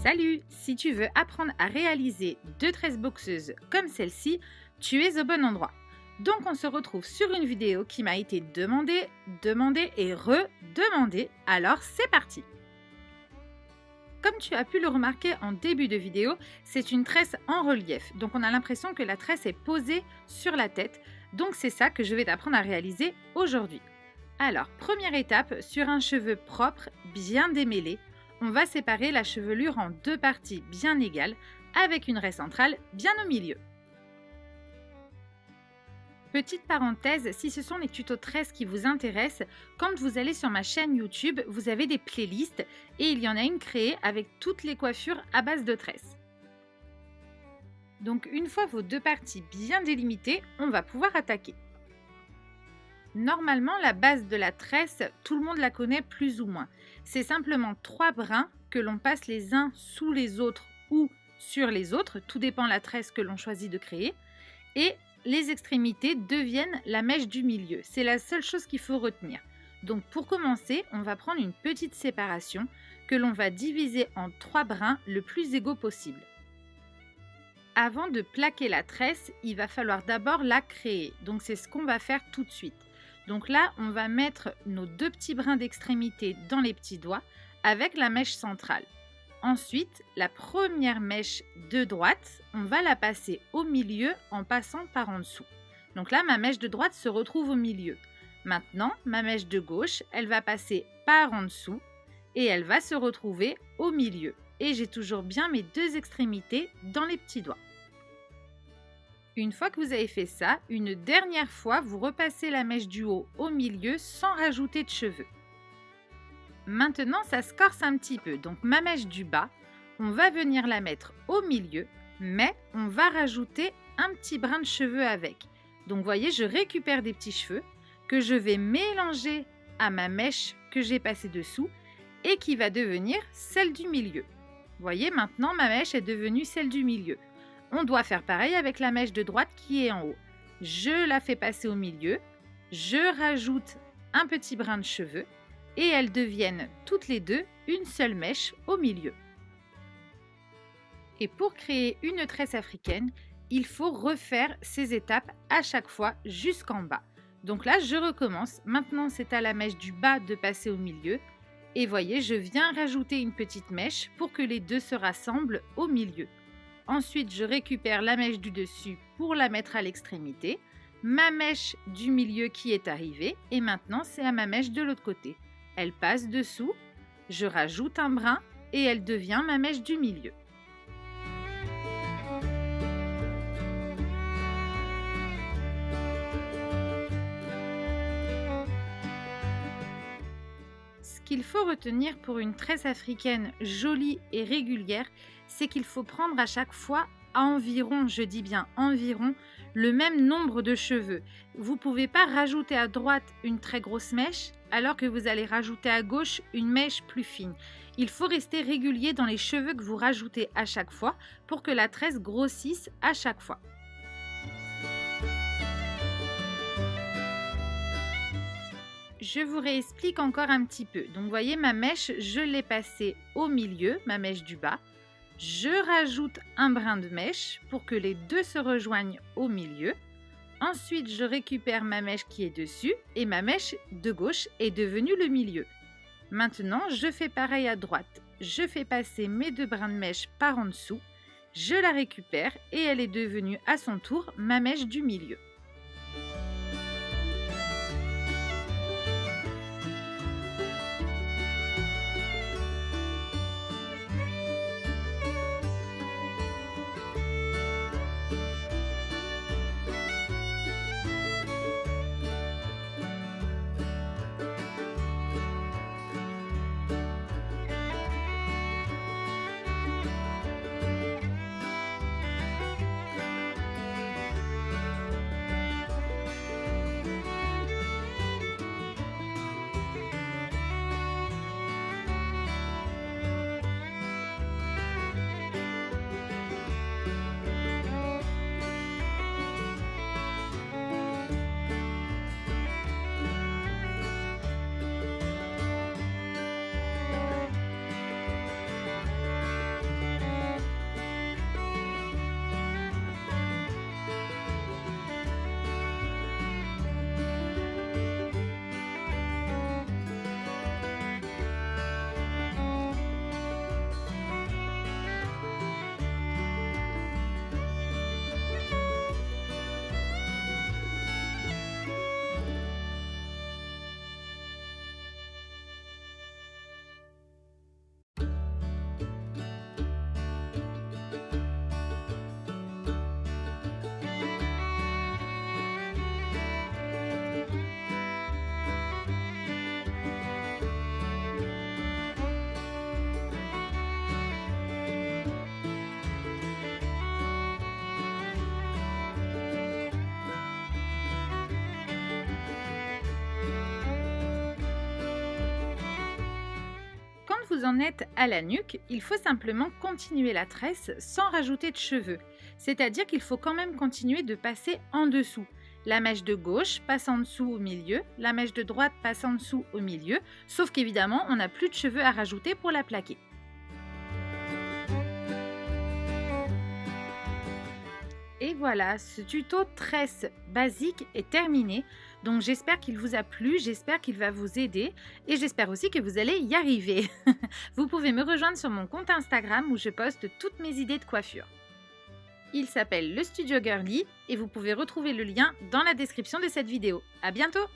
Salut! Si tu veux apprendre à réaliser deux tresses boxeuses comme celle-ci, tu es au bon endroit. Donc on se retrouve sur une vidéo qui m'a été demandée et redemandée, alors c'est parti! Comme tu as pu le remarquer en début de vidéo, c'est une tresse en relief, donc on a l'impression que la tresse est posée sur la tête, donc c'est ça que je vais t'apprendre à réaliser aujourd'hui. Alors, première étape, sur un cheveu propre, bien démêlé, on va séparer la chevelure en deux parties bien égales, avec une raie centrale bien au milieu. Petite parenthèse, si ce sont les tutos tresses qui vous intéressent, quand vous allez sur ma chaîne YouTube, vous avez des playlists et il y en a une créée avec toutes les coiffures à base de tresses. Donc une fois vos deux parties bien délimitées, on va pouvoir attaquer. Normalement, la base de la tresse, tout le monde la connaît plus ou moins. C'est simplement trois brins que l'on passe les uns sous les autres ou sur les autres, tout dépend de la tresse que l'on choisit de créer. Et les extrémités deviennent la mèche du milieu. C'est la seule chose qu'il faut retenir. Donc pour commencer, on va prendre une petite séparation que l'on va diviser en trois brins le plus égaux possible. Avant de plaquer la tresse, il va falloir d'abord la créer. Donc c'est ce qu'on va faire tout de suite. Donc là, on va mettre nos deux petits brins d'extrémité dans les petits doigts avec la mèche centrale. Ensuite, la première mèche de droite, on va la passer au milieu en passant par en dessous. Donc là, ma mèche de droite se retrouve au milieu. Maintenant, ma mèche de gauche, elle va passer par en dessous et elle va se retrouver au milieu. Et j'ai toujours bien mes deux extrémités dans les petits doigts. Une fois que vous avez fait ça, une dernière fois, vous repassez la mèche du haut au milieu sans rajouter de cheveux. Maintenant, ça se corse un petit peu. Donc ma mèche du bas, on va venir la mettre au milieu, mais on va rajouter un petit brin de cheveux avec. Donc vous voyez, je récupère des petits cheveux que je vais mélanger à ma mèche que j'ai passée dessous et qui va devenir celle du milieu. Vous voyez, maintenant ma mèche est devenue celle du milieu. On doit faire pareil avec la mèche de droite qui est en haut. Je la fais passer au milieu, je rajoute un petit brin de cheveux et elles deviennent toutes les deux une seule mèche au milieu. Et pour créer une tresse africaine, il faut refaire ces étapes à chaque fois jusqu'en bas. Donc là, je recommence. Maintenant, c'est à la mèche du bas de passer au milieu. Et voyez, je viens rajouter une petite mèche pour que les deux se rassemblent au milieu. Ensuite, je récupère la mèche du dessus pour la mettre à l'extrémité, ma mèche du milieu qui est arrivée et maintenant c'est à ma mèche de l'autre côté. Elle passe dessous, je rajoute un brin et elle devient ma mèche du milieu. Ce qu'il faut retenir pour une tresse africaine jolie et régulière, c'est qu'il faut prendre à chaque fois environ, je dis bien environ, le même nombre de cheveux. Vous ne pouvez pas rajouter à droite une très grosse mèche alors que vous allez rajouter à gauche une mèche plus fine. Il faut rester régulier dans les cheveux que vous rajoutez à chaque fois pour que la tresse grossisse à chaque fois. Je vous réexplique encore un petit peu. Donc, vous voyez, ma mèche, je l'ai passée au milieu, ma mèche du bas. Je rajoute un brin de mèche pour que les deux se rejoignent au milieu. Ensuite, je récupère ma mèche qui est dessus et ma mèche de gauche est devenue le milieu. Maintenant, je fais pareil à droite. Je fais passer mes deux brins de mèche par en dessous. Je la récupère et elle est devenue à son tour ma mèche du milieu. vous en êtes à la nuque, il faut simplement continuer la tresse sans rajouter de cheveux. C'est-à-dire qu'il faut quand même continuer de passer en dessous. La mèche de gauche passe en dessous au milieu, la mèche de droite passe en dessous au milieu, sauf qu'évidemment, on n'a plus de cheveux à rajouter pour la plaquer. Et voilà, ce tuto tresse basique est terminé. Donc j'espère qu'il vous a plu, j'espère qu'il va vous aider et j'espère aussi que vous allez y arriver. Vous pouvez me rejoindre sur mon compte Instagram où je poste toutes mes idées de coiffure. Il s'appelle le Studio Girly et vous pouvez retrouver le lien dans la description de cette vidéo. À bientôt!